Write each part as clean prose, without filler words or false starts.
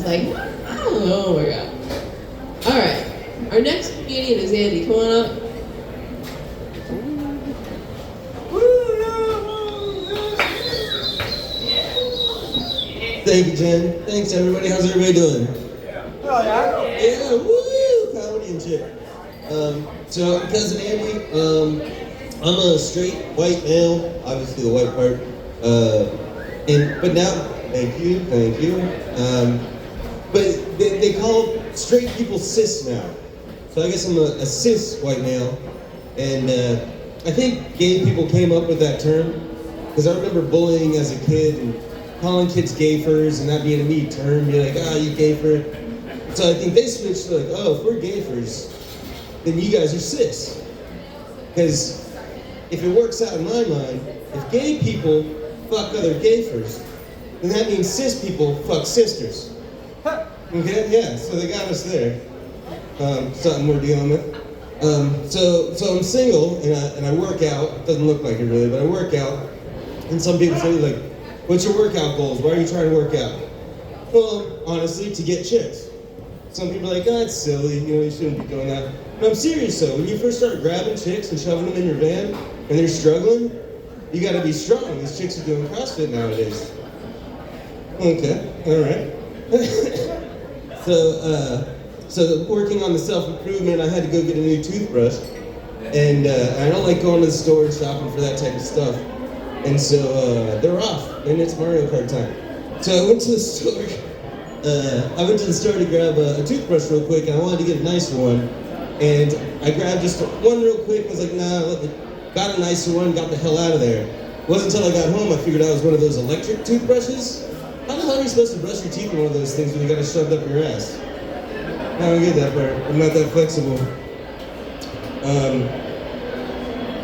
like, I don't know. Oh my god. All right. Our next comedian is Andy. Come on up. Thank you, Jen. Thanks, everybody. How's everybody doing? Oh, yeah? Yeah, woo! Comedy and shit. So I'm Cousin Andy. I'm a straight white male, obviously the white part. But now, thank you. But they call straight people cis now. So I guess I'm a cis white male. And I think gay people came up with that term. Because I remember bullying as a kid and calling kids gayfers and that being a mean term. You're like, you gayfer. So I think they switched to like, if we're gayfers, then you guys are cis. Because if it works out in my mind, if gay people fuck other gayfers, then that means cis people fuck sisters. Okay, yeah, so they got us there. Something we're dealing with. So I'm single and I work out. It doesn't look like it really, but I work out. And some people say like, what's your workout goals? Why are you trying to work out? Well, honestly, to get chicks. Some people are like, it's silly, you shouldn't be doing that. But I'm serious though, when you first start grabbing chicks and shoving them in your van and they're struggling, you gotta be strong. These chicks are doing CrossFit nowadays. Okay, alright. So working on the self-improvement, I had to go get a new toothbrush. And I don't like going to the store and shopping for that type of stuff. And so they're off, and it's Mario Kart time. So I went to the store. To grab a toothbrush real quick, and I wanted to get a nicer one. And I grabbed just one real quick. Was like, got a nicer one, got the hell out of there. It wasn't until I got home I figured out it was one of those electric toothbrushes. How the hell are you supposed to brush your teeth with one of those things when you got it shoved up your ass? I don't get that part. I'm not that flexible.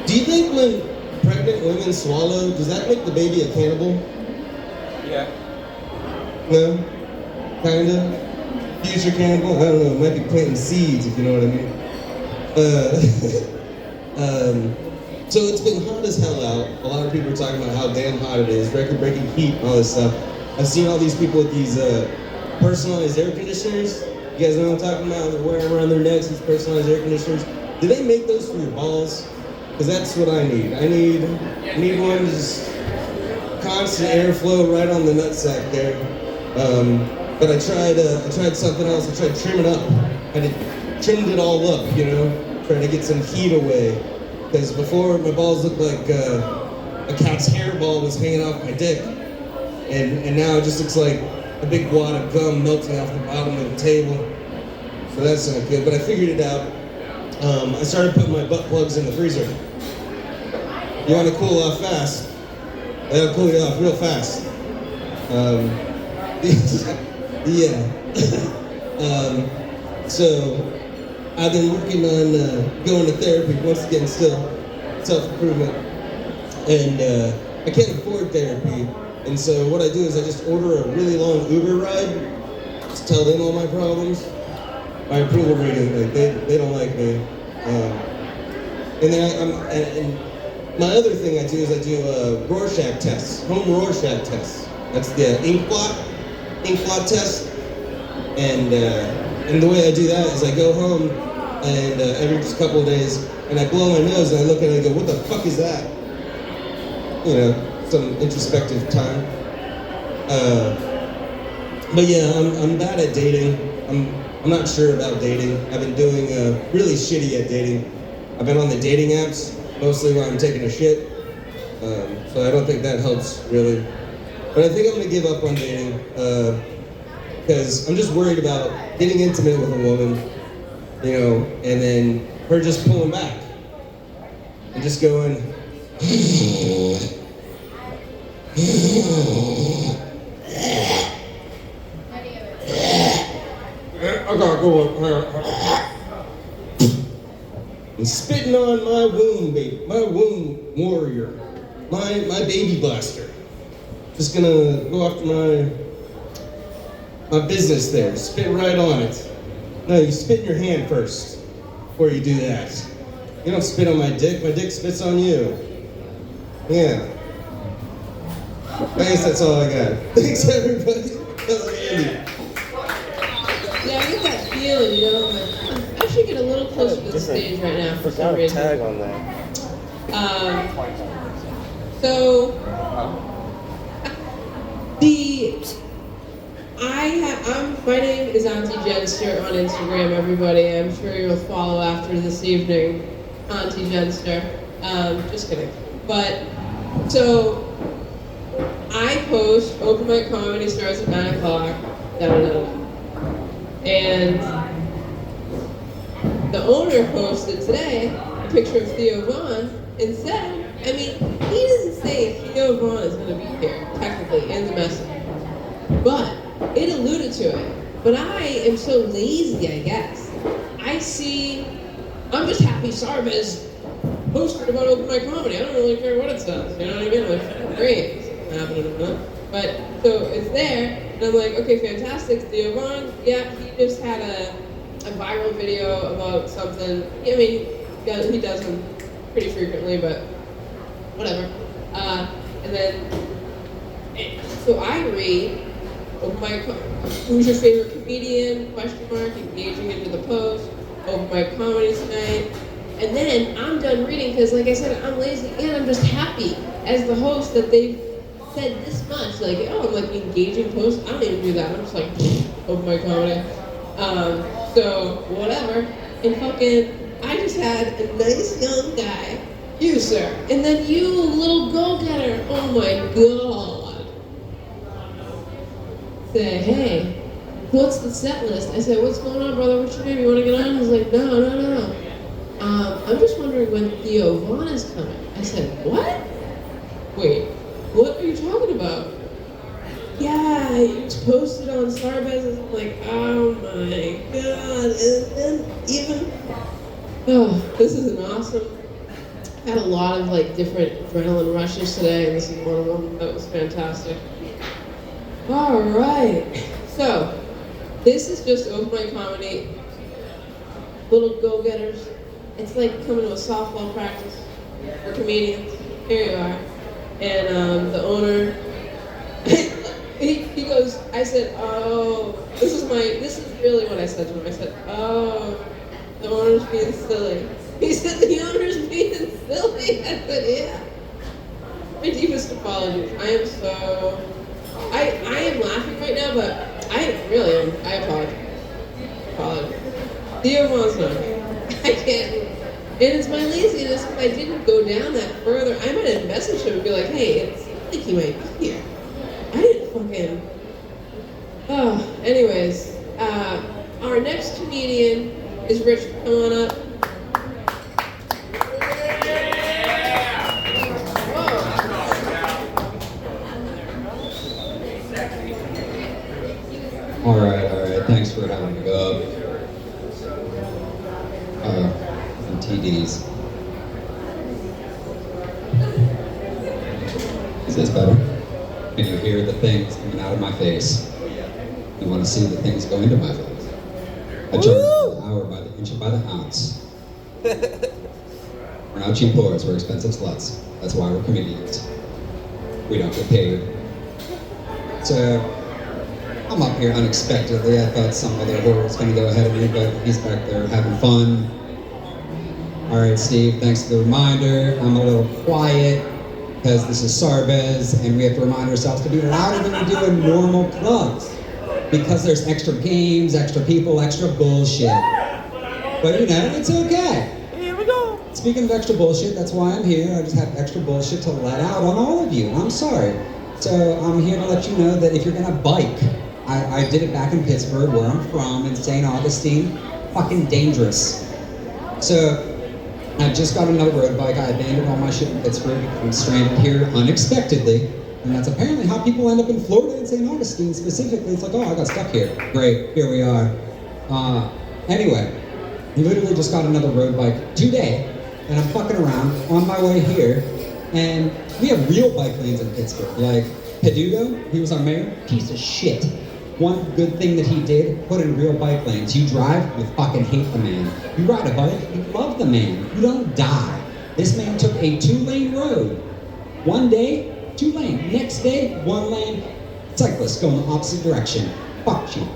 Do you think when pregnant women swallow, does that make the baby a cannibal? Yeah. No? Kinda? Future cannibal? I don't know, it might be planting seeds, if you know what I mean. So it's been hot as hell out. A lot of people are talking about how damn hot it is, record-breaking heat and all this stuff. I've seen all these people with these personalized air conditioners. You guys know what I'm talking about? They're wearing around their necks, these personalized air conditioners. Do they make those for your balls? Because that's what I need. I need one just constant airflow right on the nutsack there. But I tried something else. I tried trimming up. I trimmed it all up, trying to get some heat away. Because before my balls looked like a cat's hairball was hanging off my dick, and now it just looks like a big wad of gum melting off the bottom of the table. So that's not good. But I figured it out. I started putting my butt plugs in the freezer. You want to cool off fast? That'll cool you off real fast. Yeah. So I've been working on going to therapy once again, still self-improvement, and I can't afford therapy. And so what I do is I just order a really long Uber ride, just tell them all my problems. My approval rating, like they don't like me. And then and my other thing I do is I do Rorschach tests, home Rorschach tests. That's the ink blot test. And the way I do that is I go home and every just couple of days and I blow my nose and I look at it and I go, what the fuck is that? Some introspective time. But yeah, I'm bad at dating. I'm not sure about dating. I've been doing really shitty at dating. I've been on the dating apps, mostly when I'm taking a shit. So I don't think that helps, really. But I think I'm gonna give up on dating, because I'm just worried about getting intimate with a woman, and then her just pulling back. And just going, I gotta go up. And spitting on my womb, baby, my womb warrior, my baby blaster. Just gonna go after my business there. Spit right on it. No, you spit in your hand first before you do that. You don't spit on my dick spits on you. Yeah. I guess that's all I got. Thanks everybody. That was Andy. good, you know. I should get a little closer to the stage right now for some reason. Tag on that. So my name is Auntie Jenster on Instagram. Everybody, I'm sure you'll follow after this evening, Auntie Jenster. Just kidding. But so I post open mic comedy starts at 9 o'clock. And the owner posted today a picture of Theo Vaughn and said, I mean, he doesn't say Theo Vaughn is going to be here, technically, in the message. But it alluded to it. But I am so lazy, I guess. I'm just happy Sarbez posted about open mic comedy. I don't really care what it says. You know what I mean? Like, great. It's happening in a minute. But, so it's there, and I'm like, okay, fantastic. Theo Vaughn, yeah, he just had a viral video about something. I mean, he does them pretty frequently, but whatever. And then, so I read, open mic, who's your favorite comedian, question mark, engaging into the post, open mic comedy tonight. And then I'm done reading because, like I said, I'm lazy and I'm just happy as the host that they've said this much. Like, oh, I'm like engaging post. I don't even do that. I'm just like, open mic comedy. So, whatever. And fucking, I just had a nice young guy, you, sir. And then you, little go-getter. Oh my God. Say, hey, what's the set list? I said, what's going on, brother? What's your name? You want to get on? He's like, no. I'm just wondering when Theo Vaughn is coming. I said, what? Wait, what are you talking about? Yeah, it's posted on Sarbez. And I'm like, oh my God. And even, this is an awesome. I had a lot of like different adrenaline rushes today, and this is one of them. That was fantastic. All right, so this is just open mic comedy. Little go-getters. It's like coming to a softball practice for comedians. Here you are. And the owner, he goes, I said, oh, this is really what I said to him. I said, oh, the owner's being silly. He said, the owner's being silly? I said, yeah. My deepest apologies. I am laughing right now, but I really am. I apologize. Theo Vaughn's not here. I can't. And it's my laziness if I didn't go down that further. I might have messaged him and be like, hey, it seems like he might be here. I didn't fucking. Oh, anyways. Our next comedian is Richard. Come on up. All right. Thanks for having me go up. Some TDs. Is this better? Can you hear the things coming out of my face? You want to see the things go into my face? I charge an hour by the inch and by the ounce. We're not cheap whores, we're expensive sluts. That's why we're comedians. We don't get paid. So, I'm up here unexpectedly. I thought some other whore was going to go ahead of me, but he's back there having fun. All right, Steve, thanks for the reminder. I'm a little quiet because this is Sarbez, and we have to remind ourselves to be louder than we do in normal clubs because there's extra games, extra people, extra bullshit. But you know, it's okay. Here we go. Speaking of extra bullshit, that's why I'm here. I just have extra bullshit to let out on all of you. I'm sorry. So I'm here to let you know that if you're gonna bike, I did it back in Pittsburgh, where I'm from, in St. Augustine. Fucking dangerous. So I just got another road bike. I abandoned all my shit in Pittsburgh. I'm stranded here unexpectedly. And that's apparently how people end up in Florida and St. Augustine specifically. It's like, oh, I got stuck here. Great, here we are. Anyway, literally just got another road bike today. And I'm fucking around on my way here. And we have real bike lanes in Pittsburgh. Like, Peduto, he was our mayor, piece of shit. One good thing that he did, put in real bike lanes. You drive, you fucking hate the man. You ride a bike, you love the man. You don't die. This man took a 2-lane road. One day, 2 lane. Next day, 1 lane. Cyclists go in the opposite direction. Fuck you.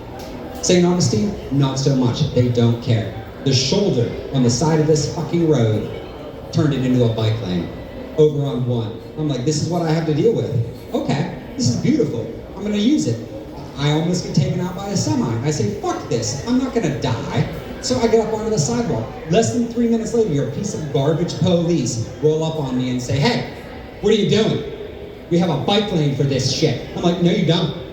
St. Augustine, not so much. They don't care. The shoulder on the side of this fucking road turned it into a bike lane. Over on 1. I'm like, this is what I have to deal with. Okay, this is beautiful. I'm gonna use it. I almost get taken out by a semi. I say, fuck this, I'm not gonna die. So I get up onto the sidewalk. Less than 3 minutes later, your piece of garbage police roll up on me and say, hey, what are you doing? We have a bike lane for this shit. I'm like, no you don't.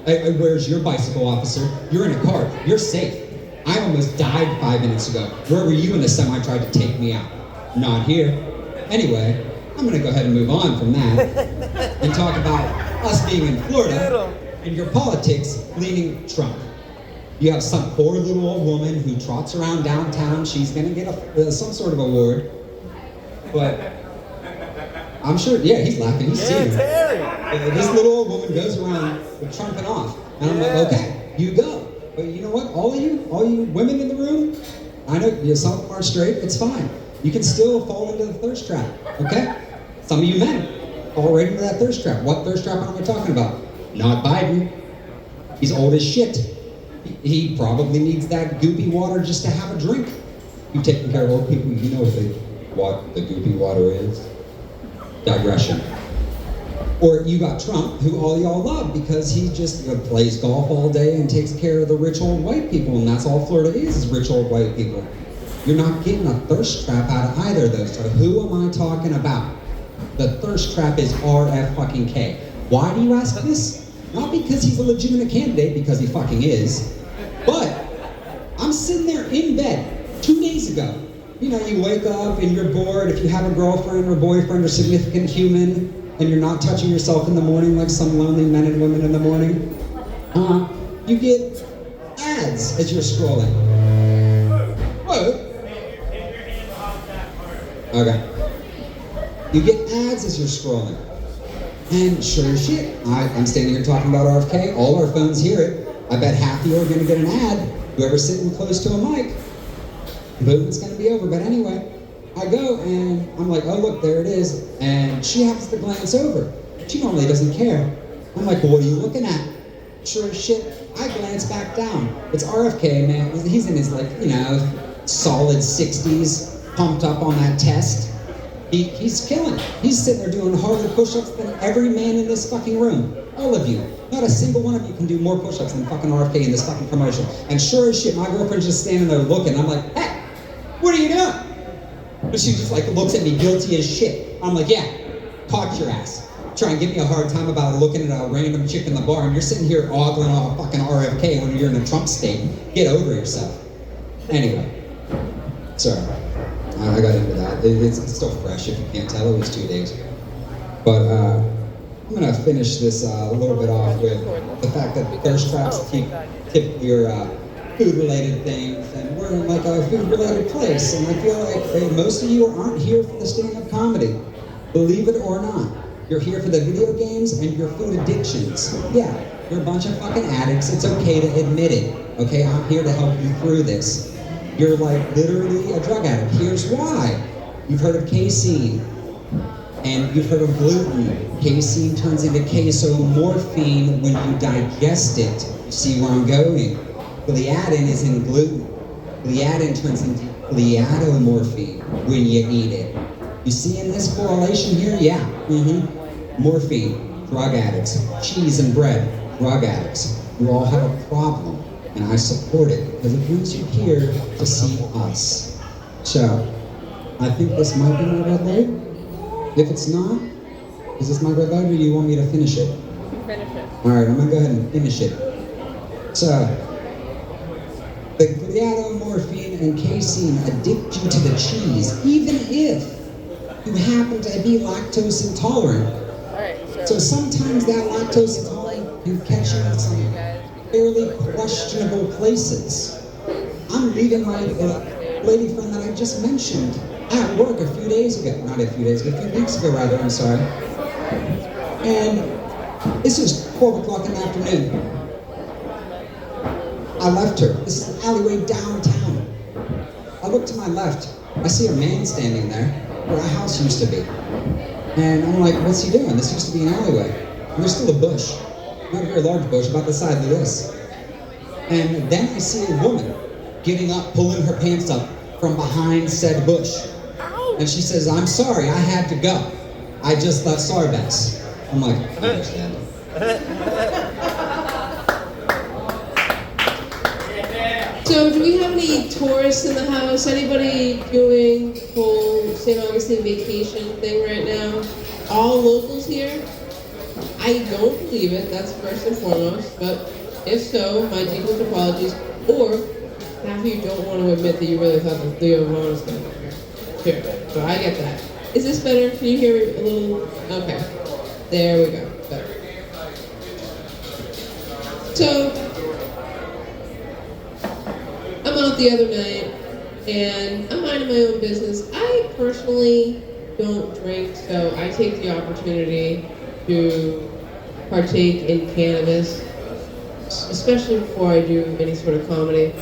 Where's your bicycle, officer? You're in a car, you're safe. I almost died 5 minutes ago. Where were you when the semi tried to take me out? Not here. Anyway, I'm gonna go ahead and move on from that and talk about us being in Florida and your politics leaning Trump. You have some poor little old woman who trots around downtown. She's gonna get some sort of award, but I'm sure, yeah, he's laughing, he's seen her. This little old woman goes around trumping off, and I'm like, okay, you go. But you know what, all you women in the room, I know some of them are straight, it's fine. You can still fall into the thirst trap, okay? Some of you men fall right into that thirst trap. What thirst trap am I talking about? Not Biden. He's old as shit. He probably needs that goopy water just to have a drink. You've taken care of old people, you know what the goopy water is. Digression. Or you got Trump, who all y'all love because he just plays golf all day and takes care of the rich old white people, and that's all Florida is rich old white people. You're not getting a thirst trap out of either of those. So who am I talking about? The thirst trap is RFK. Why do you ask this? Not because he's a legitimate candidate, because he fucking is, but I'm sitting there in bed 2 days ago. You know, you wake up and you're bored. If you have a girlfriend or boyfriend or significant human, and you're not touching yourself in the morning like some lonely men and women in the morning, you get ads as you're scrolling. Whoa. Okay. You get ads as you're scrolling. And sure as shit, I'm standing here talking about RFK, all our phones hear it. I bet half of you are gonna get an ad. Whoever's sitting close to a mic, boom, it's gonna be over. But anyway, I go and I'm like, oh look, there it is. And she happens to glance over. She normally doesn't care. I'm like, well, what are you looking at? Sure as shit, I glance back down. It's RFK, man. He's in his solid 60s, pumped up on that test. He's killing it. He's sitting there doing harder push-ups than every man in this fucking room. All of you. Not a single one of you can do more push-ups than fucking RFK in this fucking promotion. And sure as shit, my girlfriend's just standing there looking. I'm like, hey, what are you doing? But she just looks at me guilty as shit. I'm like, yeah, caught your ass. Try and give me a hard time about looking at a random chick in the bar, and you're sitting here ogling off a fucking RFK when you're in a Trump state. Get over yourself. Anyway, sorry. I got into that. It's still fresh if you can't tell. It was 2 days ago. But I'm going to finish this a little bit off with the fact that thirst traps typically are food-related things, and we're in a food-related place. And I feel like most of you aren't here for the stand-up comedy. Believe it or not. You're here for the video games and your food addictions. Yeah, you're a bunch of fucking addicts. It's okay to admit it. Okay, I'm here to help you through this. You're literally a drug addict. Here's why. You've heard of casein, and you've heard of gluten. Casein turns into casomorphine when you digest it. You see where I'm going? Gliadin is in gluten. Gliadin turns into gliadomorphine when you eat it. You see in this correlation here? Yeah. Morphine, drug addicts. Cheese and bread, drug addicts. You all have a problem. And I support it because it brings you here to see us. So, I think this might be my red light. If it's not, is this my red light or do you want me to finish it? Finish it. Alright, I'm gonna go ahead and finish it. So, the gliadomorphine and casein addict you to the cheese, even if you happen to be lactose intolerant. Alright, so sometimes that lactose intolerant can catch you in some fairly questionable places. I'm leaving my lady friend that I just mentioned at work a few days ago. Not a few days ago, a few weeks ago rather, I'm sorry. And this is 12 o'clock in the afternoon. I left her. This is an alleyway downtown. I look to my left. I see a man standing there where a house used to be. And I'm like, what's he doing? This used to be an alleyway. And there's still a bush. Not a very large bush, about the size of this. And then I see a woman getting up, pulling her pants up from behind said bush. And she says, "I'm sorry, I had to go. I just left Sarbez." I'm like, I understand. So do we have any tourists in the house? Anybody doing the whole St. Augustine vacation thing right now? All locals here? I don't believe it, that's first and foremost, but if so, my deepest apologies. Or half of you don't want to admit that you really thought that Theo Vaughn was going to be here. So I get that. Is this better? Can you hear me a little? Okay. There we go. Better. So, I'm out the other night, and I'm minding my own business. I personally don't drink, so I take the opportunity to partake in cannabis, especially before I do any sort of comedy.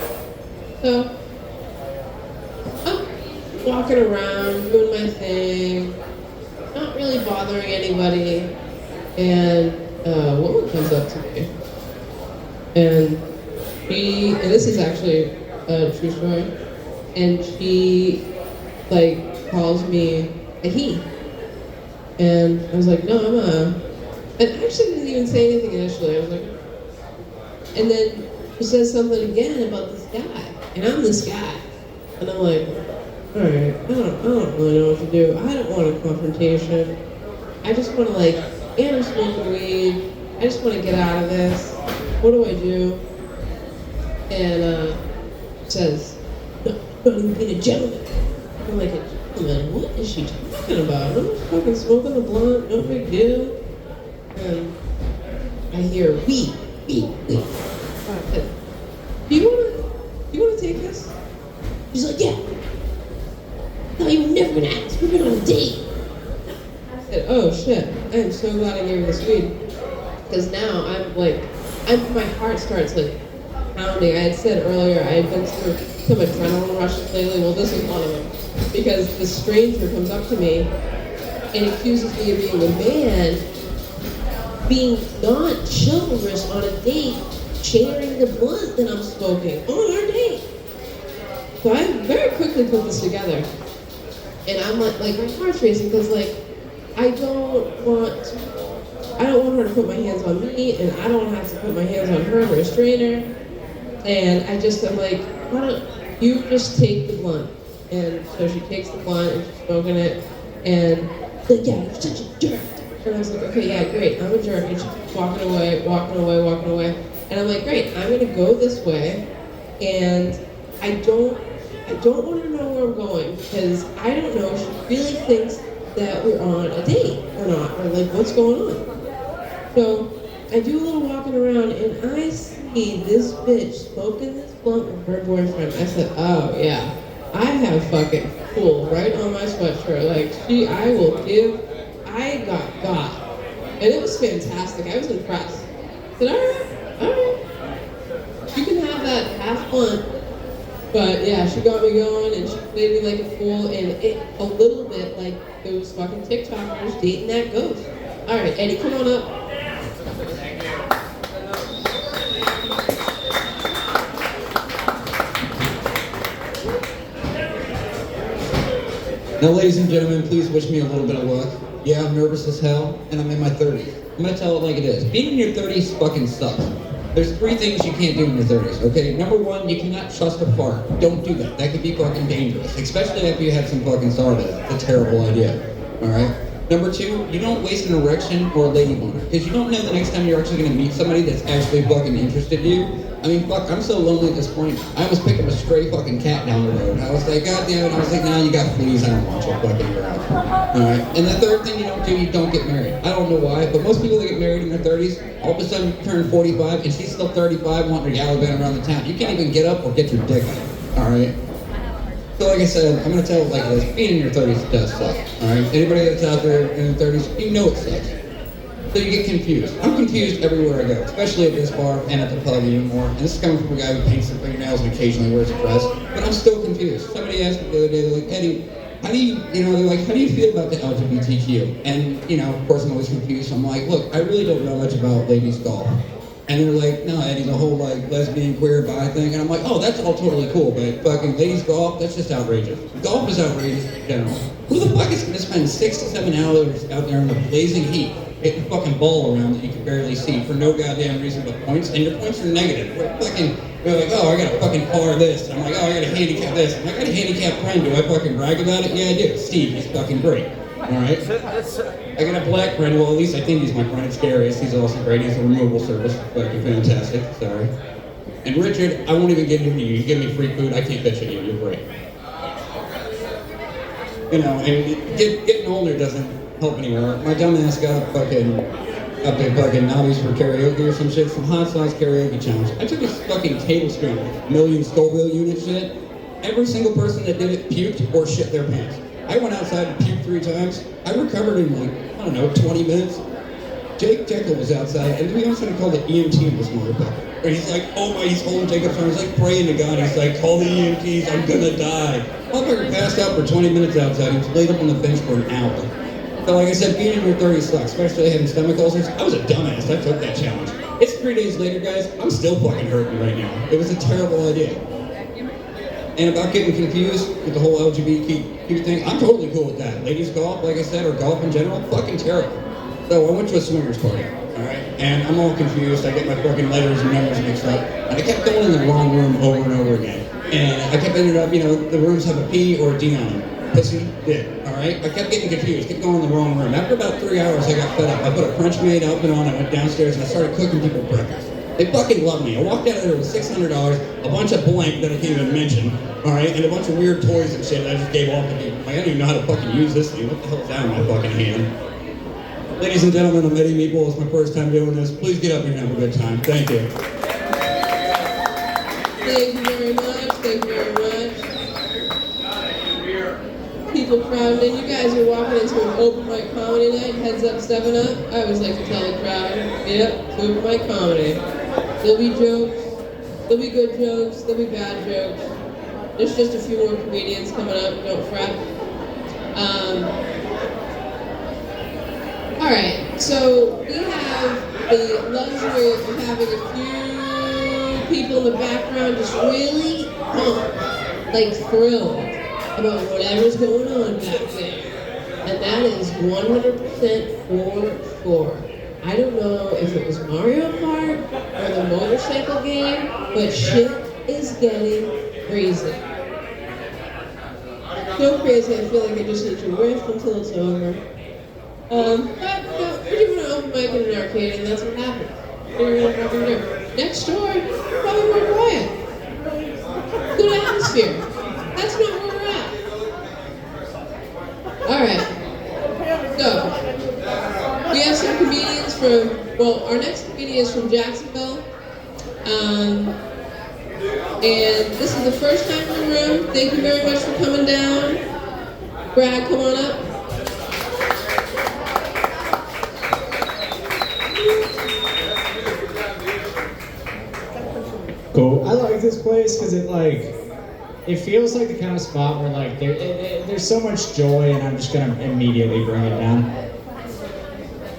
So, I'm walking around, doing my thing, not really bothering anybody, and a woman comes up to me, and this is actually a true story, and she, like, calls me a he, and I was like, no, I'm a, and I actually didn't even say anything initially, I was like, and then she says something again about this guy, and I'm this guy, and I'm like, all right, I don't really know what to do. I don't want a confrontation. I just want to, like, and I'm smoking weed. I just want to get out of this. What do I do? And says, no, don't even be a gentleman. I'm like, a gentleman? What is she talking about? I'm just fucking smoking a blunt, no big deal. And I hear weed. I said, do you wanna take this? She's like, yeah. No, you were never gonna ask. We've been on a date. I said, oh shit, I am so glad I gave you this weed. Because now my heart starts like pounding. I had said earlier I had been through some adrenaline rushes lately. Well, this is one of them. Because this stranger comes up to me and accuses me of being a man, being not chivalrous on a date, sharing the blunt that I'm smoking on our date. So I very quickly put this together. And I'm like my heart's racing because, like, I don't want her to put my hands on me, and I don't have to put my hands on her, restrain her. And I'm like, why don't you just take the blunt? And so she takes the blunt and she's smoking it, and like, yeah, you're such a jerk. And I was like, okay, yeah, great, I'm a jerk. And she keeps walking away. And I'm like, great, I'm gonna go this way, and I don't want her to know where I'm going, because I don't know if she really thinks that we're on a date or not, or like what's going on. So I do a little walking around, and I see this bitch smoking this blunt with her boyfriend. I said, oh yeah, I have fucking cool right on my sweatshirt. Like, I got. And it was fantastic. I was impressed. I said, all right. You can have that half blunt. But yeah, she got me going, and she played me like a fool, and it a little bit like those fucking TikTokers dating that ghost. All right, Eddie, come on up. Now, ladies and gentlemen, please wish me a little bit of luck. Yeah, I'm nervous as hell, and I'm in my 30s. I'm gonna tell it like it is. Being in your 30s fucking sucks. There's 3 things you can't do in your 30s, okay? Number 1, you cannot trust a fart. Don't do that. That could be fucking dangerous, especially after you had some fucking Sarbez. It's a terrible idea, all right? Number 2, you don't waste an erection or a lady boner, because you don't know the next time you're actually gonna meet somebody that's actually fucking interested in you. I mean, fuck, I'm so lonely at this point, I almost picked up a stray fucking cat down the road. I was like, God damn it. I was like, nah, you got fleas, I don't want you fucking around. Alright? And the 3rd thing you don't get married. I don't know why, but most people that get married in their 30s, all of a sudden turn 45, and she's still 35, wanting her gallivant around the town. You can't even get up or get your dick out. Alright? So like I said, I'm gonna tell it like it is. Being in your 30s does suck. Alright? Anybody that's out there in their 30s, you know it sucks. So you get confused. I'm confused everywhere I go, especially at this bar and at the pub even more. And this is coming from a guy who paints their fingernails and occasionally wears a dress. But I'm still confused. Somebody asked me the other day, they're like, Eddie, how do you feel about the LGBTQ? And, of course I'm always confused. So I'm like, look, I really don't know much about ladies golf. And they're like, no, Eddie, the whole like lesbian, queer, bi thing. And I'm like, oh, that's all totally cool, but fucking ladies golf, that's just outrageous. Golf is outrageous in general. Who the fuck is gonna spend 6 to 7 hours out there in the blazing heat, hitting a fucking ball around that you can barely see for no goddamn reason but points? And your points are negative. They're like, oh, I got a fucking par this. And I'm like, oh, I got a handicap this. And I got a handicap friend. Do I fucking brag about it? Yeah, I do. Steve, he's fucking great. Alright? I got a black friend, well at least I think he's my friend, it's Darius, he's also great, he's a removal service, fucking fantastic, sorry. And Richard, I won't even give it to you, you give me free food, I can't bitch at you, you're great. You know, and getting older doesn't help anymore. My dumb ass got up at fucking Nobby's for karaoke or some shit, some hot sauce karaoke challenge. I took this fucking tablespoon, million Scoville unit shit, every single person that did it puked or shit their pants. I went outside and puked 3 times. I recovered in like, I don't know, 20 minutes. Jake Jekyll was outside, and to be honest, I called the EMT this motherfucker. And he's like, oh my, he's holding Jacob's arm. He's like praying to God. He's like, call the EMTs, I'm gonna die. Motherfucker passed out for 20 minutes outside. He was laid up on the bench for an hour. So like I said, being in your 30s sucks, especially having stomach ulcers. I was a dumbass. I took that challenge. It's 3 days later, guys. I'm still fucking hurting right now. It was a terrible idea. And about getting confused with the whole LGBTQ thing, I'm totally cool with that. Ladies golf, like I said, or golf in general, fucking terrible. So I went to a swingers party, alright? And I'm all confused, I get my fucking letters and numbers mixed up. And I kept going in the wrong room over and over again. And I kept ending up, you know, the rooms have a P or a D on them. Pussy, dick, alright? I kept getting confused, kept going in the wrong room. After about 3 hours, I got fed up. I put a French maid outfit on, I went downstairs and I started cooking people breakfast. They fucking love me. I walked out of there with $600, a bunch of blank that I can't even mention, alright, and a bunch of weird toys and shit that I just gave off to people. Like, I don't even know how to fucking use this thing. What the hell's that in my fucking hand? Ladies and gentlemen, I'm Eddie Meeple. It's my first time doing this. Please get up here and have a good time. Thank you. Thank you very much. Thank you very much. People crowding in. You guys are walking into an open mic comedy night. Heads up, 7 Up. I always like to tell the crowd, yep, it's open mic comedy. There'll be jokes, there'll be good jokes, there'll be bad jokes. There's just a few more comedians coming up, don't fret. Alright, so we have the luxury of having a few people in the background just really pumped, like thrilled about whatever's going on back there. And that is 100% for. I don't know if it was Mario Kart or the motorcycle game, but shit is getting crazy. So crazy, I feel like I just need to riff until it's over. But no, we're doing an open mic in an arcade, and that's what happens. We're gonna fucking do. Next door, probably more quiet. Good atmosphere. That's not where we're at. Alright. So, we have some comedians from, well, our next comedian is from Jacksonville. And this is the first time in the room. Thank you very much for coming down. Brad, come on up. Cool. I like this place because it feels like the kind of spot where like there's so much joy, and I'm just gonna immediately bring it down.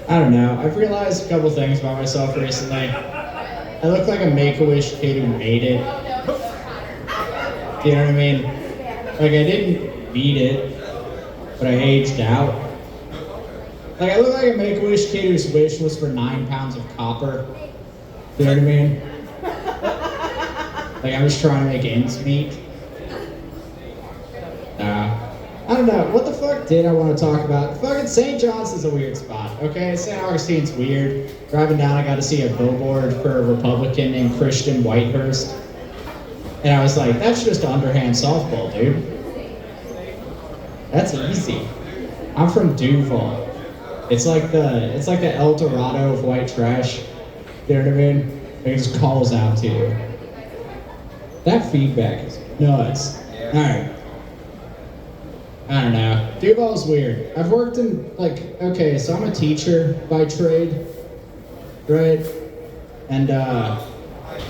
I don't know. I've realized a couple things about myself recently. I look like a Make-A-Wish kid who made it. You know what I mean? Like I didn't beat it, but I aged out. Like I look like a Make-A-Wish kid whose wish was for 9 pounds of copper. You know what I mean? Like I was trying to make ends meet. I don't know. What the fuck did I want to talk about? Fucking St. John's is a weird spot, okay? St. Augustine's weird. Driving down, I got to see a billboard for a Republican named Christian Whitehurst. And I was like, that's just underhand softball, dude. That's easy. I'm from Duval. It's like the El Dorado of white trash. You know what I mean? It just calls out to you. That feedback is nuts. Alright. I don't know. Duval's weird. I've worked in, okay, so I'm a teacher by trade, right? And,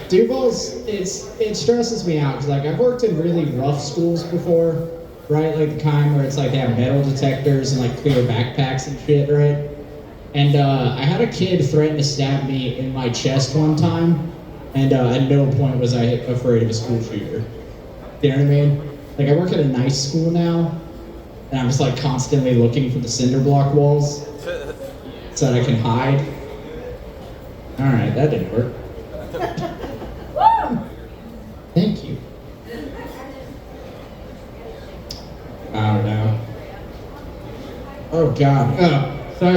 Duval's, it stresses me out, because, I've worked in really rough schools before, right? Like the kind where it's they have metal detectors and, clear backpacks and shit, right? And I had a kid threaten to stab me in my chest one time, and at no point was I afraid of a school shooter. You know what I mean? Like, I work at a nice school now, and I'm just like constantly looking for the cinder block walls so that I can hide. All right, that didn't work. Thank you. I don't know. Oh God. So I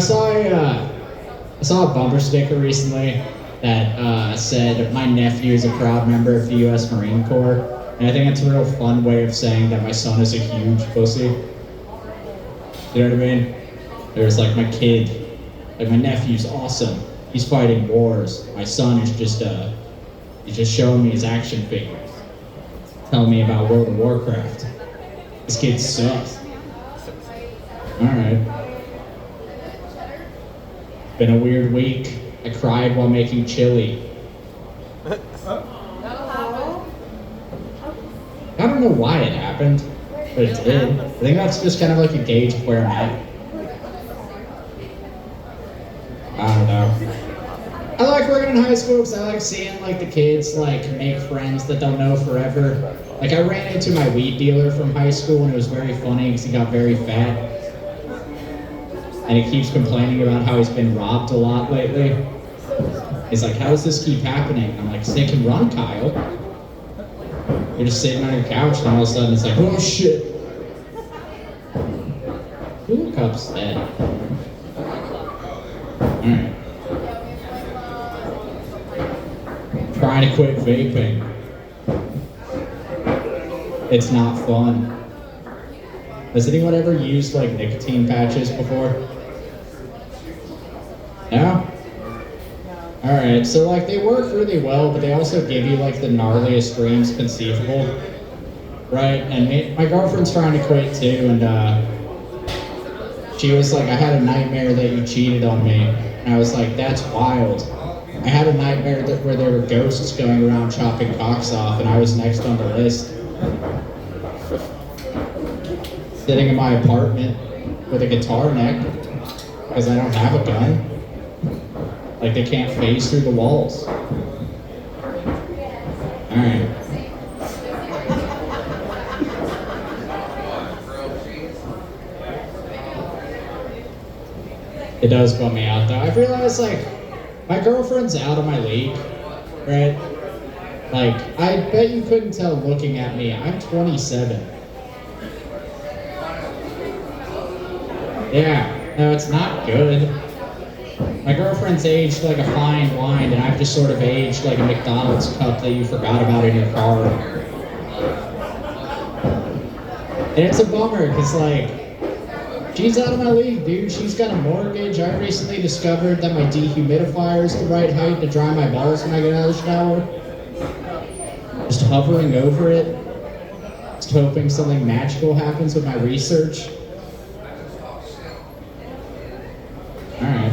saw a bumper sticker recently that said my nephew is a proud member of the U.S. Marine Corps, and I think it's a real fun way of saying that my son is a huge pussy. You know what I mean? There's like my kid, like my nephew's awesome. He's fighting wars. My son is he's just showing me his action figures, telling me about World of Warcraft. This kid sucks. All right. Been a weird week. I cried while making chili. I don't know why it happened, but it did. I think that's just kind of like a gauge of where I'm at. I don't know. I like working in high school because I like seeing like the kids like make friends that they'll know forever. Like I ran into my weed dealer from high school and it was very funny because he got very fat. And he keeps complaining about how he's been robbed a lot lately. He's like, how does this keep happening? I'm like, 'cause they can run, Kyle. You're just sitting on your couch and all of a sudden it's like, oh shit. Who the cup's dead? Alright. Trying to quit vaping. It's not fun. Has anyone ever used like nicotine patches before? No? Alright, so like they work really well, but they also give you like the gnarliest dreams conceivable. Right? And my girlfriend's trying to quit too, and she was like, I had a nightmare that you cheated on me. And I was like, that's wild. I had a nightmare where there were ghosts going around chopping cocks off, and I was next on the list. Sitting in my apartment with a guitar neck because I don't have a gun. Like they can't phase through the walls. Alright. It does bum me out though. I realize like my girlfriend's out of my league, right? Like I bet you couldn't tell looking at me. I'm 27. Yeah, no, it's not good. My girlfriend's aged like a fine wine, and I've just sort of aged like a McDonald's cup that you forgot about in your car. And it's a bummer, because like, she's out of my league, dude. She's got a mortgage. I recently discovered that my dehumidifier is the right height to dry my balls when I get out of the shower. Just hovering over it. Just hoping something magical happens with my research. Alright.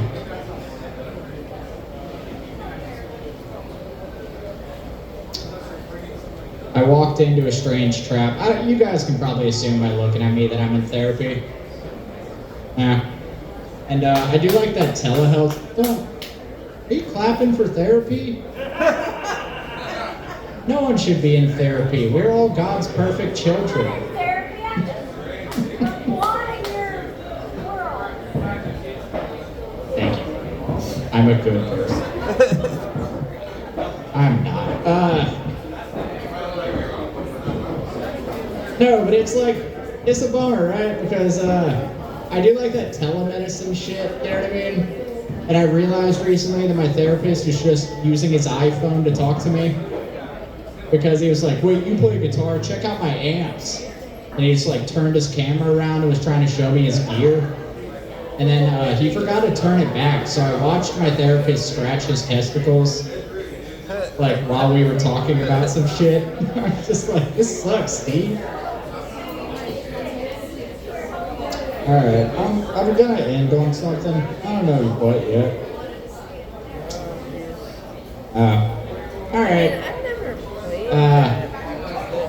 I walked into a strange trap. You guys can probably assume by looking at me that I'm in therapy. Yeah. And I do like that telehealth. Oh, are you clapping for therapy? No one should be in therapy. We're all God's perfect children. Thank you. I'm a good person. I'm not. No, but it's like, it's a bummer, right? Because I do like that telemedicine shit, you know what I mean? And I realized recently that my therapist was just using his iPhone to talk to me. Because he was like, wait, you play guitar, check out my amps. And he just like turned his camera around and was trying to show me his gear. And then he forgot to turn it back, so I watched my therapist scratch his testicles, like while we were talking about some shit. I was just like, this sucks, Steve. Alright, I'm gonna end on something. I don't know what yet. Alright.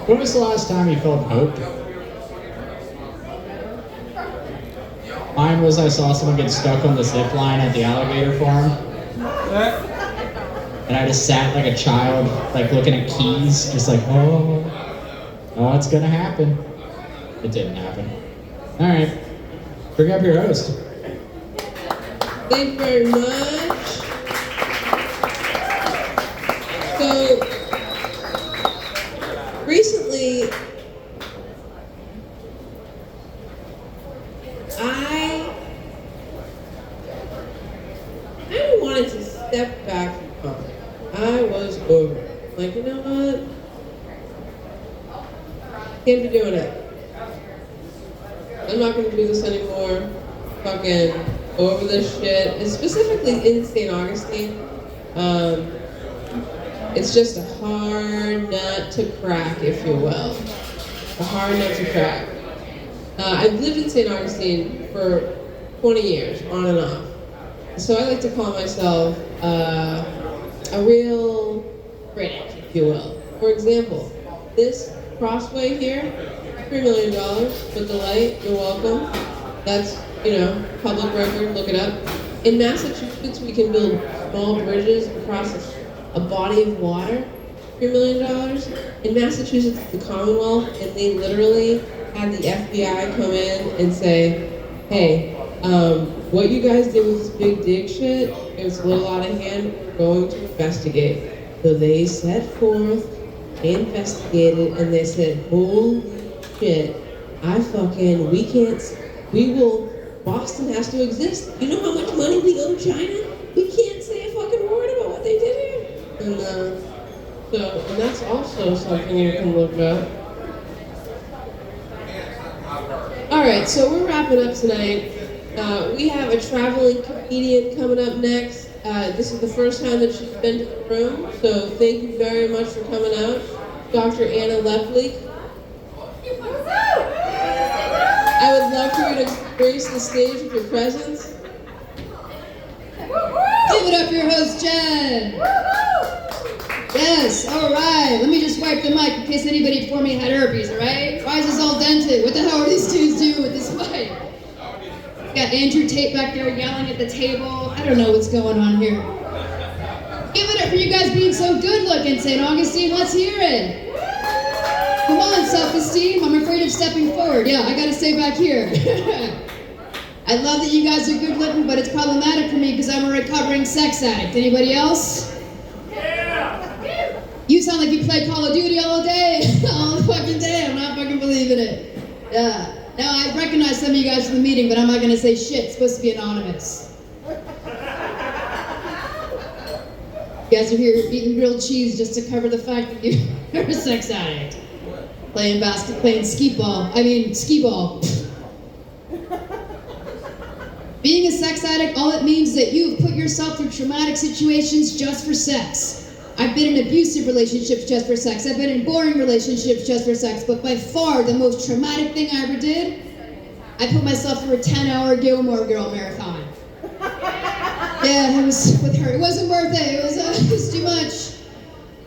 When was the last time you felt hope? Mine was I saw someone get stuck on the zip line at the alligator farm. And I just sat like a child, like looking at keys, just like, oh, it's gonna happen. It didn't happen. All right, bring up your host. Thank you very much. So, recently, I wanted to step back from comedy. I was over it. Like, you know what? Can't be doing it. I'm not gonna do this anymore. Fucking over this shit. And specifically in St. Augustine. It's just a hard nut to crack, if you will. A hard nut to crack. I've lived in St. Augustine for 20 years, on and off. So I like to call myself a real critic, if you will. For example, this crossway here, $3 million with the light, you're welcome. That's, public record, look it up. In Massachusetts, we can build small bridges across a body of water, $3 million. In Massachusetts, the Commonwealth, and they literally had the FBI come in and say, hey, what you guys did with this big dig shit, it was a little out of hand, we're going to investigate. So they set forth, they investigated, and they said, holy shit, Boston has to exist. You know how much money we owe China? We can't say a fucking word about what they did here. And that's also something you can look up. All right, so we're wrapping up tonight. We have a traveling comedian coming up next. This is the first time that she's been to the room, so thank you very much for coming out. Dr. Anna Leplik. I would love for you to grace the stage with your presence. Give it up for your host, Jen. Yes, all right. Let me just wipe the mic in case anybody before me had herpes, all right? Why is this all dented? What the hell are these dudes doing with this mic? Got Andrew Tate back there yelling at the table. I don't know what's going on here. Give it up for you guys being so good looking, St. Augustine. Let's hear it. Come on, self-esteem. I'm afraid of stepping forward. Yeah, I gotta stay back here. I love that you guys are good looking, but it's problematic for me because I'm a recovering sex addict. Anybody else? Yeah. You sound like you play Call of Duty all day, all the fucking day. I'm not fucking believing it. Yeah. Now, I recognize some of you guys from the meeting, but I'm not gonna say shit. It's supposed to be anonymous. You guys are here eating grilled cheese just to cover the fact that you're a sex addict. Playing skee ball. Being a sex addict, all it means is that you have put yourself through traumatic situations just for sex. I've been in abusive relationships just for sex. I've been in boring relationships just for sex. But by far, the most traumatic thing I ever did, I put myself through a 10-hour Gilmore Girl marathon. Yeah, it was with her. It wasn't worth it. It was too much.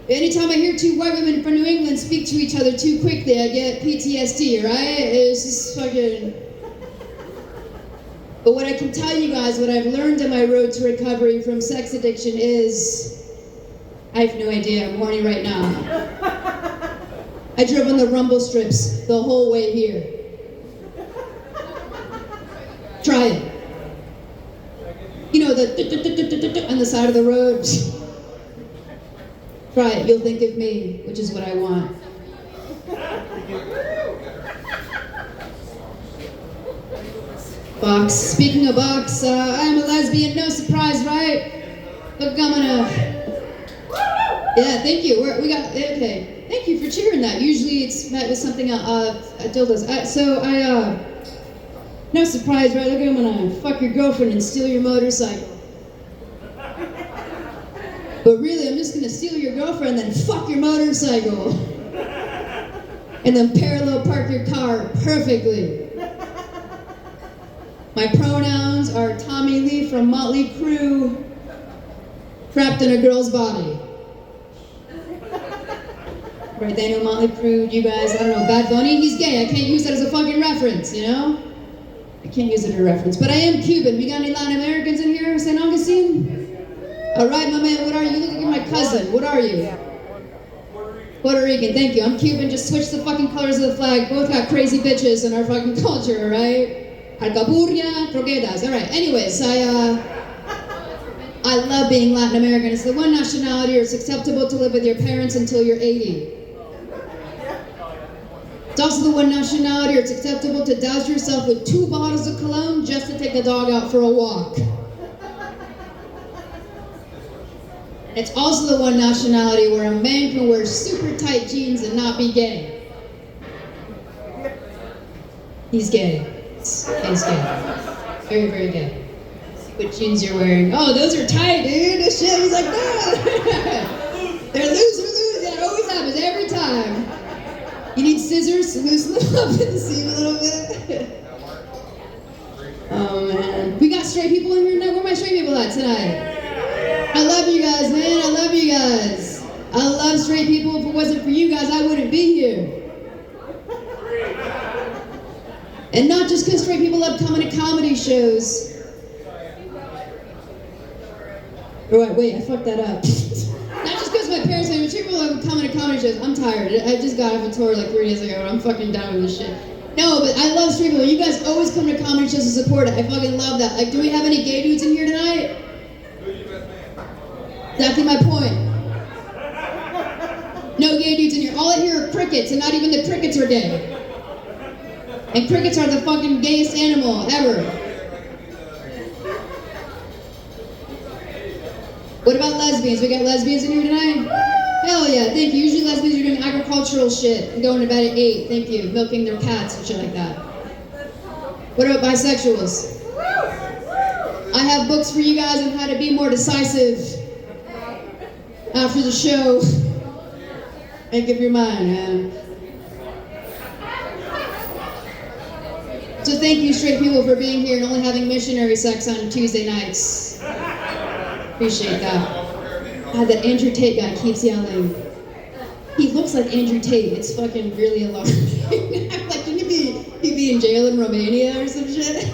Anytime I hear two white women from New England speak to each other too quickly, I get PTSD, right? It's just fucking... But what I can tell you guys, what I've learned on my road to recovery from sex addiction is... I have no idea, I'm horny right now. I drove on the rumble strips the whole way here. Try it. You know, the on the side of the road. Try it, you'll think of me, which is what I want. Box. Speaking of box, I'm a lesbian, no surprise, right? Look, I'm gonna... Yeah, thank you. Okay. Thank you for cheering that. Usually it's met with something, dildos. No surprise, right? Look, I'm gonna fuck your girlfriend and steal your motorcycle. But really, I'm just gonna steal your girlfriend and then fuck your motorcycle. And then parallel park your car perfectly. My pronouns are Tommy Lee from Motley Crue, trapped in a girl's body. Right, they know Motley Crue, you guys, I don't know, Bad Bunny, he's gay, I can't use that as a fucking reference, you know? I can't use it as a reference, but I am Cuban. We got any Latin Americans in here? St. Augustine? All right, my man, what are you? You look like you're my cousin. What are you? Puerto Rican, thank you. I'm Cuban, just switch the fucking colors of the flag. Both got crazy bitches in our fucking culture, all right? Alcaburria, croquetas. All right, anyways, I love being Latin American. It's the one nationality where it's acceptable to live with your parents until you're 80. It's also the one nationality where it's acceptable to douse yourself with 2 bottles of cologne just to take the dog out for a walk. It's also the one nationality where a man can wear super tight jeans and not be gay. He's gay. He's gay. Very, very gay. What jeans you're wearing? Oh, those are tight, dude. This shit. He's like, no. They're loose. Yeah, it always happens every time. You need scissors to loosen them up and seam a little bit. Oh man, we got straight people in here tonight. Where are my straight people at tonight? I love you guys, man. I love you guys. I love straight people. If it wasn't for you guys, I wouldn't be here. And not just because straight people love coming to comedy shows. Wait, I fucked that up. Not just because my parents say, straight people love coming to comedy shows. I'm tired. I just got off a tour like 3 days ago and I'm fucking done with this shit. No, but I love straight people. You guys always come to comedy shows to support it. I fucking love that. Like, do we have any gay dudes in here tonight? Exactly my point. No gay dudes in here. All I hear are crickets, and not even the crickets are gay. And crickets are the fucking gayest animal ever. What about lesbians? We got lesbians in here tonight? Hell yeah, thank you. Usually lesbians are doing agricultural shit and going to bed at 8. Thank you. Milking their cats and shit like that. What about bisexuals? I have books for you guys on how to be more decisive after the show. Make up your mind, man. So thank you, straight people, for being here and only having missionary sex on Tuesday nights. Appreciate that. God, that Andrew Tate guy keeps yelling. He looks like Andrew Tate. It's fucking really alarming. I'm like, can he be in jail in Romania or some shit?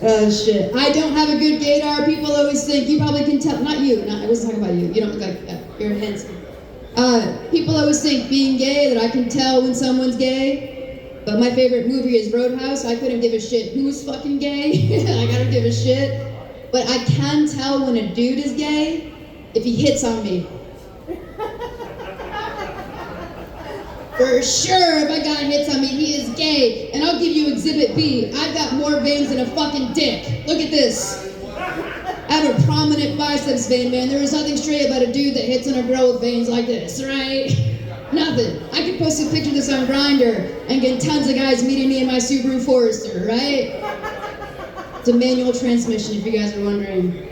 Oh shit. I don't have a good gaydar. People always think, you probably can tell, not you, I wasn't talking about you. You don't look like, you're handsome. People always think being gay that I can tell when someone's gay. But my favorite movie is Roadhouse. I couldn't give a shit who's fucking gay. I gotta give a shit. But I can tell when a dude is gay if he hits on me. For sure, if a guy hits on me, he is gay. And I'll give you exhibit B. I've got more veins than a fucking dick. Look at this. I have a prominent biceps vein, man. There is nothing straight about a dude that hits on a girl with veins like this, right? Nothing. I could post a picture of this on Grindr and get tons of guys meeting me in my Subaru Forester, right? It's a manual transmission, if you guys are wondering.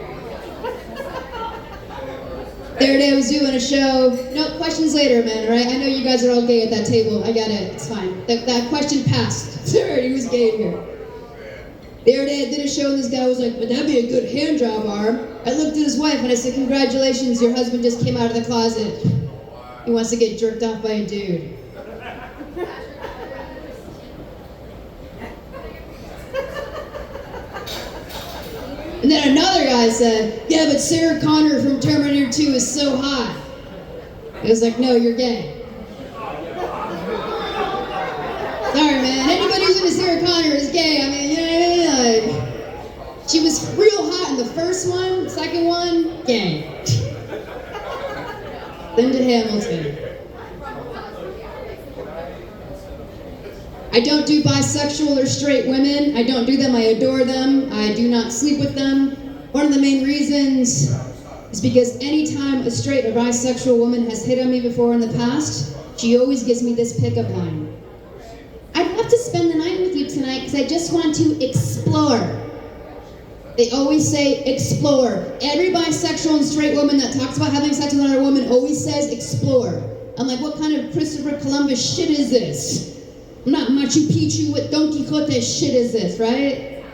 The other day I was doing a show. No, questions later, man, all right? I know you guys are all gay at that table. I get it. It's fine. That question passed. Sorry, he was gay in here. The other day I did a show and this guy was like, but that'd be a good hand job arm. I looked at his wife and I said, congratulations, your husband just came out of the closet. He wants to get jerked off by a dude. And then another guy said, yeah, but Sarah Connor from Terminator 2 is so hot. I was like, no, you're gay. Sorry, man. Anybody who's into Sarah Connor is gay. I mean, yeah. She was real hot in the first one, second one, gay. Linda Hamilton. I don't do bisexual or straight women. I don't do them. I adore them. I do not sleep with them. One of the main reasons is because anytime a straight or bisexual woman has hit on me before in the past, she always gives me this pickup line. I'd love to spend the night with you tonight because I just want to explore. They always say explore. Every bisexual and straight woman that talks about having sex with another woman always says explore. I'm like, what kind of Christopher Columbus shit is this? I'm not Machu Picchu with Don Quixote shit is this, right?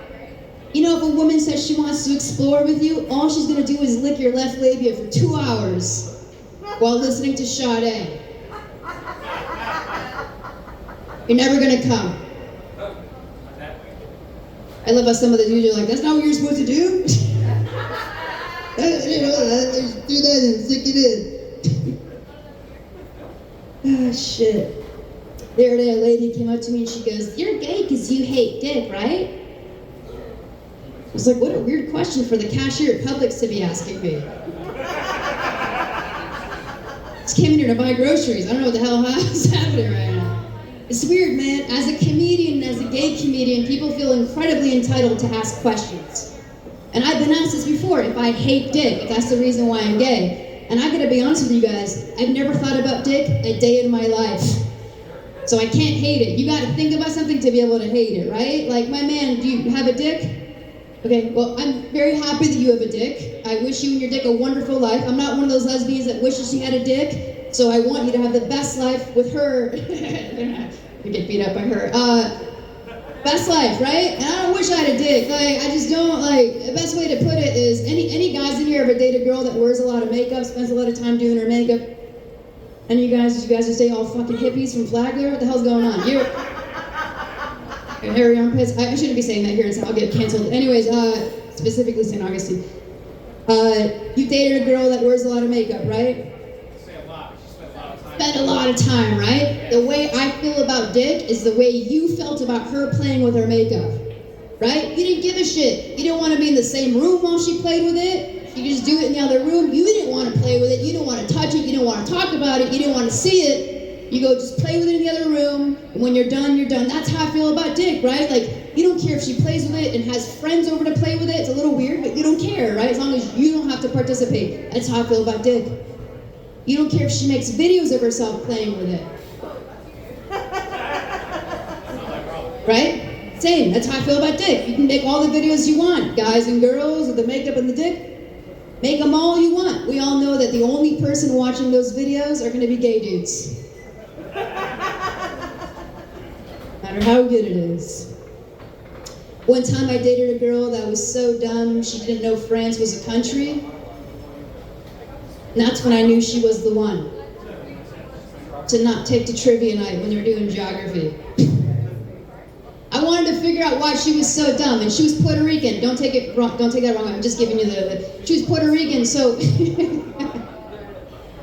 You know, if a woman says she wants to explore with you, all she's gonna do is lick your left labia for 2 hours while listening to Sade. You're never gonna come. I love how some of the dudes are like, that's not what you're supposed to do? Do that and stick it in. Oh, shit. The other day, a lady came up to me and she goes, you're gay because you hate dick, right? I was like, what a weird question for the cashier at Publix to be asking me. Just came in here to buy groceries. I don't know what the hell is happening right now. It's weird, man. As a comedian, as a gay comedian, people feel incredibly entitled to ask questions. And I've been asked this before, if I hate dick, if that's the reason why I'm gay. And I gotta be honest with you guys, I've never thought about dick a day in my life. So I can't hate it. You gotta think about something to be able to hate it, right? Like, my man, do you have a dick? Okay, well, I'm very happy that you have a dick. I wish you and your dick a wonderful life. I'm not one of those lesbians that wishes she had a dick, so I want you to have the best life with her. I get beat up by her. Best life, right? And I don't wish I had a dick. Like, I just don't, like, the best way to put it is, any guys in here ever date a girl that wears a lot of makeup, spends a lot of time doing her makeup? And you guys just stay all fucking hippies from Flagler? What the hell's going on? You're hairy armpits. I shouldn't be saying that here, so I'll get canceled. Anyways, specifically St. Augustine. You dated a girl that wears a lot of makeup, right? Spend a lot of time, right? The way I feel about dick is the way you felt about her playing with her makeup, right? You didn't give a shit. You didn't want to be in the same room while she played with it. You could just do it in the other room. You didn't want to play with it. You didn't want to touch it. You didn't want to talk about it. You didn't want to see it. You go just play with it in the other room, and when you're done, you're done. That's how I feel about dick, right? Like, you don't care if she plays with it and has friends over to play with it. It's a little weird, but you don't care, right? As long as you don't have to participate. That's how I feel about dick. You don't care if she makes videos of herself playing with it. Right? Same, that's how I feel about dick. You can make all the videos you want, guys and girls with the makeup and the dick. Make them all you want. We all know that the only person watching those videos are gonna be gay dudes. No matter how good it is. One time I dated a girl that was so dumb she didn't know France was a country. And that's when I knew she was the one. To not take to trivia night when they were doing geography. I wanted to figure out why she was so dumb, and she was Puerto Rican. Don't take that wrong. I'm just giving you she was Puerto Rican, so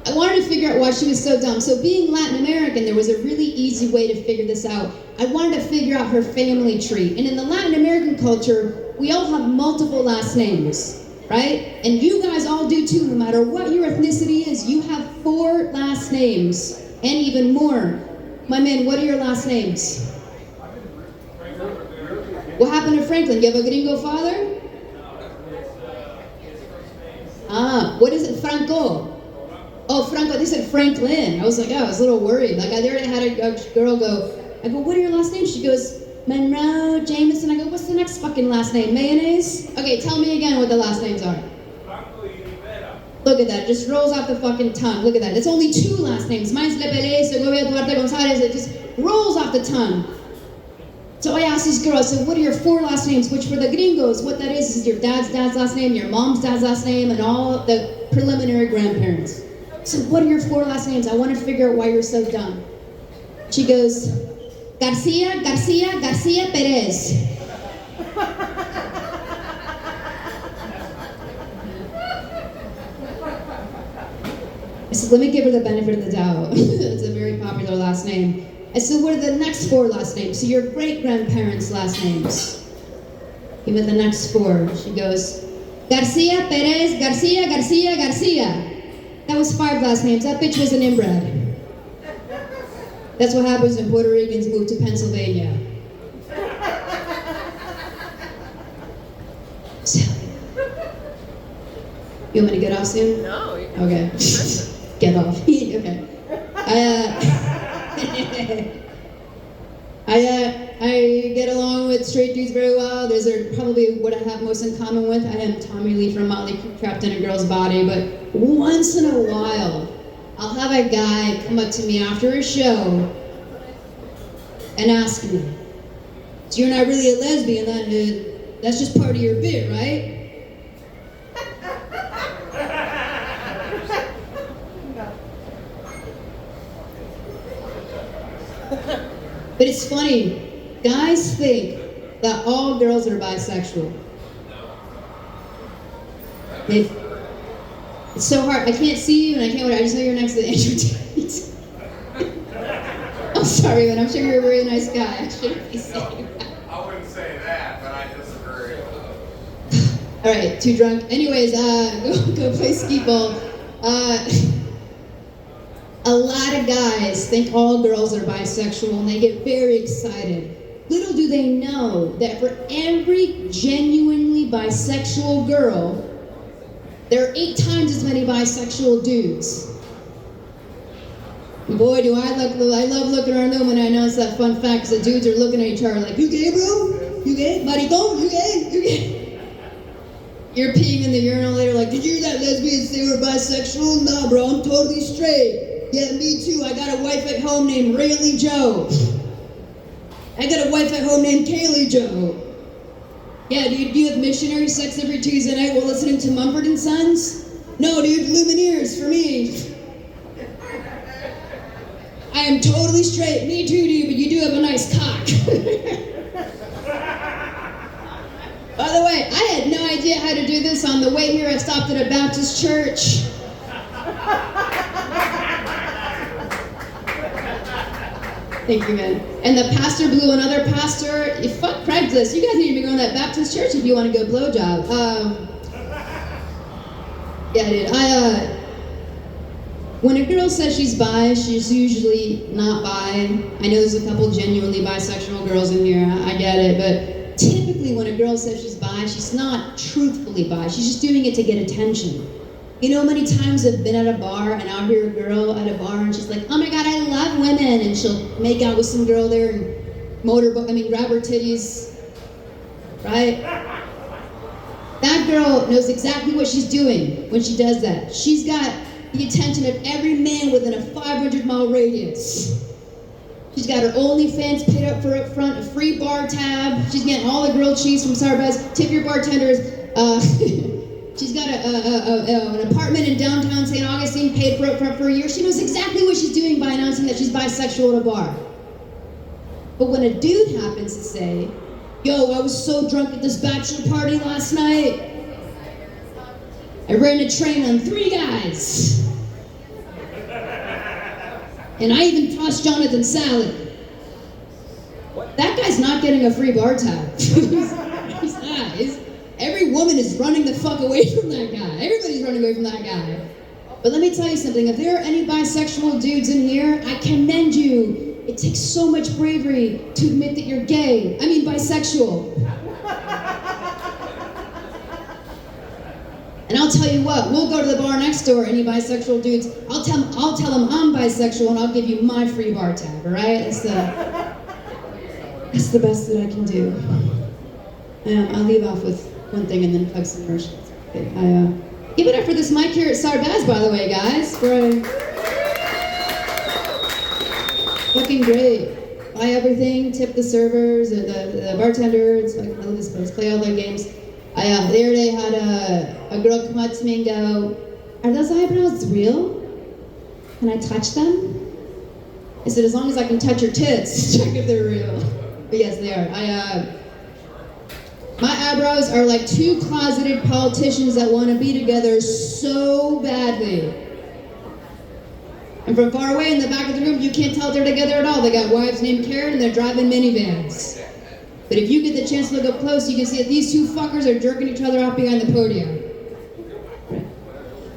I wanted to figure out why she was so dumb. So being Latin American, there was a really easy way to figure this out. I wanted to figure out her family tree. And in the Latin American culture, we all have multiple last names, right? And you guys all do too, no matter what your ethnicity is, you have 4 last names, and even more. My man, what are your last names? What happened to Franklin? You have a gringo father? What is it, Franco? Oh, Franco, they said Franklin. I was like, oh, I was a little worried. Like, I already had a girl go, I go, what are your last names? She goes, Monroe, Jameson. I go, what's the next fucking last name? Mayonnaise? Okay, tell me again what the last names are. Look at that, it just rolls off the fucking tongue. Look at that, it's only 2 last names. Mine's Lepele, Segovia, Duarte, Gonzalez. It just rolls off the tongue. So I asked this girl, I said, what are your 4 last names? Which for the gringos, what that is your dad's last name, your mom's dad's last name, and all the preliminary grandparents. So what are your 4 last names? I want to figure out why you're so dumb. She goes, Garcia, Garcia, Garcia Perez. I said, let me give her the benefit of the doubt. It's a very popular last name. I said, what are the next 4 last names? So your great-grandparents' last names. Give me the next 4. She goes, Garcia, Perez, Garcia, Garcia, Garcia. That was 5 last names. That bitch was an inbred. That's what happens when Puerto Ricans move to Pennsylvania. So, you want me to get off soon? No. Okay. Get off. Okay. I get along with straight dudes very well. Those are probably what I have most in common with. I am Tommy Lee from Motley Crue trapped in a girl's body, but once in a while, I'll have a guy come up to me after a show and ask me, so you're not really a lesbian, that's just part of your bit, right? But it's funny, guys think that all girls are bisexual. It's so hard. I can't see you and I can't wait. I just know you're next to Andrew Tate. I'm sorry, but I'm sure you're a very nice guy. I shouldn't be saying that. I wouldn't say that, but I disagree. All right, too drunk. Anyways, go play skee ball. A lot of guys think all girls are bisexual and they get very excited. Little do they know that for every genuinely bisexual girl, there are 8 times as many bisexual dudes. Boy, do I love looking around them when I announce that fun fact, because the dudes are looking at each other like, you gay, bro? You gay? Maricón? You gay? You gay? You're peeing in the urinal later like, did you hear that lesbians say we're bisexual? Nah, bro, I'm totally straight. Yeah, me too. I got a wife at home named Rayleigh Joe. I got a wife at home named Kaylee Joe. Yeah, dude, do you have missionary sex every Tuesday night while listening to Mumford & Sons? No, dude, Lumineers for me. I am totally straight. Me too, dude, but you do have a nice cock. By the way, I had no idea how to do this. On the way here, I stopped at a Baptist church. Thank you, man. And the pastor blew another pastor. Fuck Craigslist. You guys need to be going to that Baptist church if you want to go blowjob. Yeah, dude. When a girl says she's bi, she's usually not bi. I know there's a couple genuinely bisexual girls in here. I get it, but typically when a girl says she's bi, she's not truthfully bi. She's just doing it to get attention. You know how many times I've been at a bar and I'll hear a girl at a bar and she's like, oh my god, I love women, and she'll make out with some girl there and grab her titties, right? That girl knows exactly what she's doing when she does that. She's got the attention of every man within a 500-mile radius. She's got her OnlyFans paid up for up front, a free bar tab. She's getting all the grilled cheese from Sarbez. Tip your bartenders. She's got an apartment in downtown St. Augustine paid for up front for a year. She knows exactly what she's doing by announcing that she's bisexual at a bar. But when a dude happens to say, yo, I was so drunk at this bachelor party last night, I ran a train on 3 guys. And I even tossed Jonathan salad. That guy's not getting a free bar tab. He's not. Every woman is running the fuck away from that guy. Everybody's running away from that guy. But let me tell you something. If there are any bisexual dudes in here, I commend you. It takes so much bravery to admit that you're gay. I mean bisexual. And I'll tell you what, we'll go to the bar next door, any bisexual dudes, I'll tell them I'm bisexual and I'll give you my free bar tab, all right? That's the best that I can do. I'll leave off with one thing and then plug some merch. Give it up for this mic here at Sarbez, by the way, guys. Looking great. Buy everything, tip the servers, the bartenders, I love this place, play all their games. The other day had a girl come up to me and go, are those eyebrows real? Can I touch them? I said, as long as I can touch your tits, check if they're real. But yes, they are. My eyebrows are like 2 closeted politicians that want to be together so badly. And from far away in the back of the room, you can't tell they're together at all. They got wives named Karen and they're driving minivans. But if you get the chance to look up close, you can see that these 2 fuckers are jerking each other off behind the podium. Right.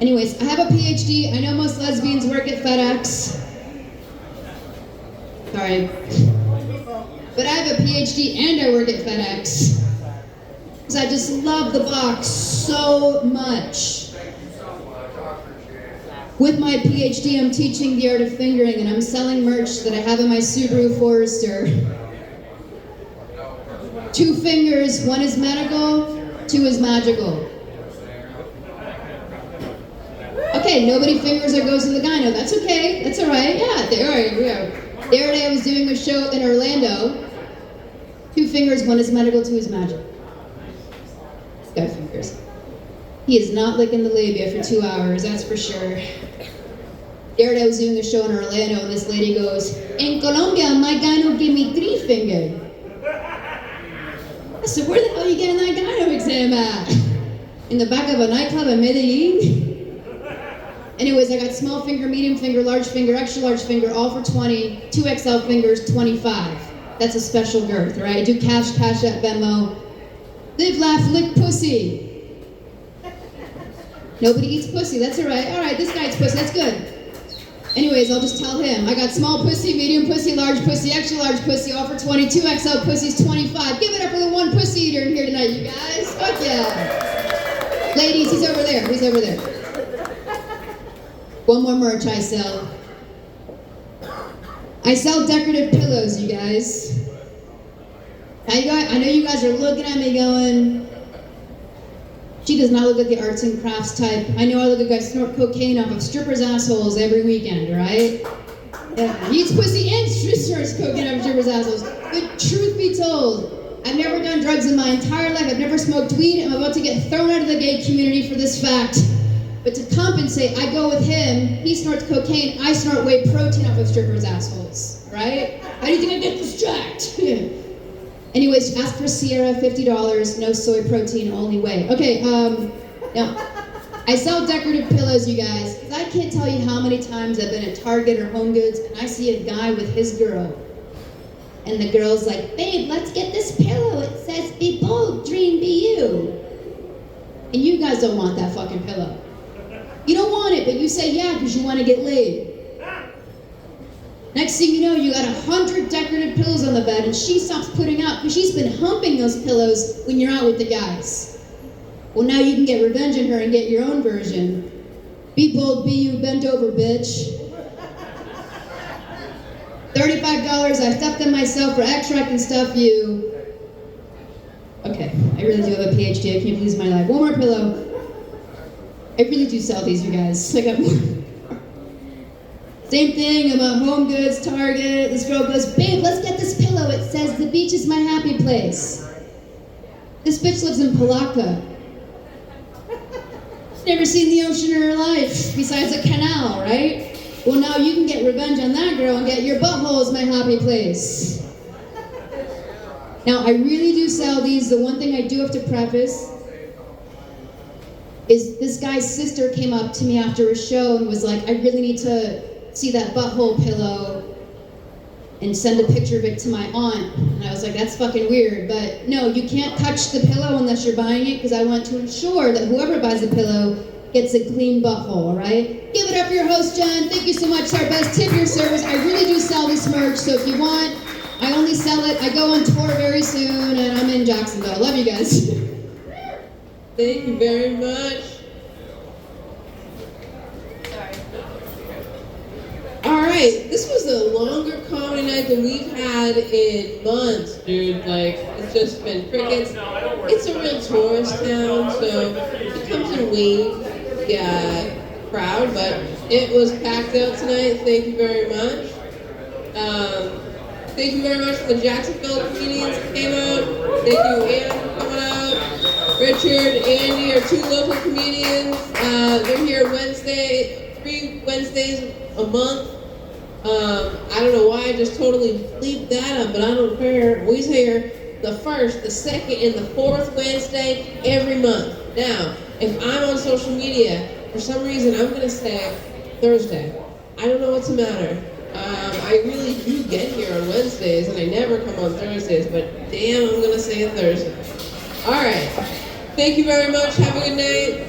Anyways, I have a PhD. I know most lesbians work at FedEx. Sorry. But I have a PhD and I work at FedEx. Because I just love the box so much. With my PhD, I'm teaching the art of fingering and I'm selling merch that I have in my Subaru Forester. 2 fingers, 1 is medical, 2 is magical. Okay, nobody fingers or goes to the gyno. That's okay, that's all right. Yeah, all right, yeah. The other day I was doing a show in Orlando. 2 fingers, 1 is medical, 2 is magical. This guy fingers. He is not licking the labia for 2 hours, that's for sure. The other day I was doing a show in Orlando and this lady goes, in Colombia, my gyno gave me 3 fingers. So where the hell are you getting that gyno exam at? In the back of a nightclub in Medellin? Anyways, I got small finger, medium finger, large finger, extra large finger, all for 20, 2XL fingers, 25. That's a special girth, right? I do cash at Venmo. Live, laugh, lick pussy. Nobody eats pussy, that's all right. All right, this guy eats pussy, that's good. Anyways, I'll just tell him. I got small pussy, medium pussy, large pussy, extra large pussy, all for 20, 2XL pussies, 25. Give it up for the one pussy eater in here tonight, you guys. Fuck yeah. Ladies, he's over there, he's over there. One more merch I sell. I sell decorative pillows, you guys. I know you guys are looking at me going, she does not look like the arts and crafts type. I know I look like I snort cocaine off of strippers' assholes every weekend, right? Yeah, he eats pussy and snorts cocaine off of strippers' assholes. But truth be told, I've never done drugs in my entire life. I've never smoked weed. I'm about to get thrown out of the gay community for this fact. But to compensate, I go with him. He snorts cocaine. I snort whey protein off of strippers' assholes, right? How do you think I get this jacked? Anyways, ask for Sierra, $50, no soy protein, only whey. Okay, now, I sell decorative pillows, you guys, because I can't tell you how many times I've been at Target or Home Goods, and I see a guy with his girl. And the girl's like, babe, let's get this pillow. It says, be bold, dream, be you. And you guys don't want that fucking pillow. You don't want it, but you say yeah because you want to get laid. Next thing you know, you got 100 decorative pillows on the bed, and she stops putting out because she's been humping those pillows when you're out with the guys. Well, now you can get revenge on her and get your own version. Be bold, be you, bend over, bitch. $35, I stuffed them myself for extra, I can stuff you. Okay, I really do have a PhD, I can't lose my life. One more pillow. I really do sell these, you guys. I got more. Same thing about Home Goods, Target. This girl goes, babe, let's get this pillow. It says, the beach is my happy place. This bitch lives in Palaka. She's never seen the ocean in her life, besides a canal, right? Well, now you can get revenge on that girl and get your butthole is my happy place. Now, I really do sell these. The one thing I do have to preface is this guy's sister came up to me after a show and was like, I really need to see that butthole pillow and send a picture of it to my aunt. And I was like, that's fucking weird. But no, you can't touch the pillow unless you're buying it because I want to ensure that whoever buys the pillow gets a clean butthole, all right? Give it up for your host, Jen. Thank you so much, Sarbez. Tip your service. I really do sell this merch, so if you want, I only sell it. I go on tour very soon, and I'm in Jacksonville. Love you guys. Thank you very much. All right, this was a longer comedy night than we've had in months, dude. Like, it's just been crickets. It's a real tourist town, so it comes in waves, crowd, but it was packed out tonight. Thank you very much. Thank you very much to the Jacksonville comedians that came out. Thank you, Ann, for coming out. Richard, Andy are two local comedians. They're here Wednesday, 3 Wednesdays a month. I don't know why I just totally bleeped that up, but I don't care. We're here the 1st, the 2nd, and the 4th Wednesday every month. Now, if I'm on social media, for some reason I'm going to say Thursday. I don't know what's the matter. I really do get here on Wednesdays, and I never come on Thursdays, but damn, I'm going to say a Thursday. All right. Thank you very much. Have a good night.